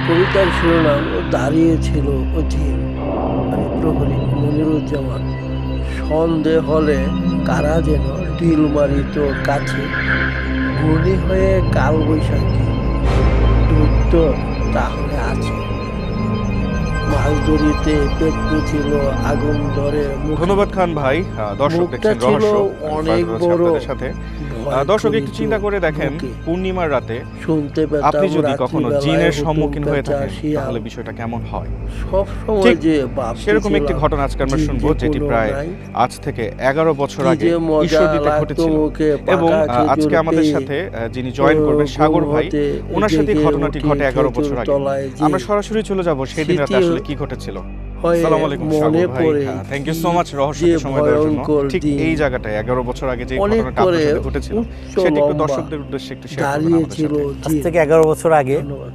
কবিতার শিরোনাম দাঁড়িয়েছিল অধীন। আমি প্রহরী মনিরুজ্জামান। সন্দেহ হলে কারা যেন ঢিল মারিত কাছে, ঘূর্ণি হয়ে কালবৈশাখী দৈত্য তাহলে আছে। মাছ ধরিতে পেট ছিল আগুন ধরে, ধন্যবাদ খান ভাই। দর্শক মুখটা দেখছেন ছিল রহস্য অনেক ফারজাদ বড়। আপনাদের সাথে। দর্শক একটু চিন্তা করে দেখেন, পূর্ণিমার রাতে শুনতে আপনি পেতাম যদি কখনো জিনের রাত্রিবেলায় সম্মুখীন হয়ে হুতুম থাকেন পেঁচা শিয়াল। তাহলে বিষয়টা কেমন হয়। সব সময় ঠিক যে ভাবতেছিলাম সেরকম একটি ঘটনা আজকে আমরা জিন শুনবো, যে যেটি কোনো প্রায় নাই। আজ থেকে 11 বছর কি আগে যে মজা ঈশ্বরদীতে লাগতো ঘটেছিল। মুখে এবং পাকা আজকে খেজুর আমাদের পেয়ে। সাথে যিনি জয়েন করবেন সাগর ভাই, হতে ওনার সাথে জেগে ঘটনাটি উঠি ঘটে 11 বছর খেজুর আগে। তলায় যে আমরা সরাসরি চলে যাব সেই দিন রাতে স্মৃতি আসলে কি ঘটেছিল। হয়ে আসসালামু আলাইকুম মনে সাগর ভাই। পড়ে থ্যাংক ইউ কি সো মাচ যে রহস্যকে সময় দেওয়ার জন্য। ভয়ঙ্কর ঠিক দিন। এই জায়গাটায় 11 বছর আগে যে অনেক ঘটনাটা আপনার করে সাথে ঘটেছিল উচ্চ সেটা একটু লম্বা দর্শকদের উদ্দেশ্যে একটু শেয়ার করবেন আমাদের দাঁড়িয়েছিল সাথে। আজ জিন। থেকে 11 বছর আগে ধন্যবাদ।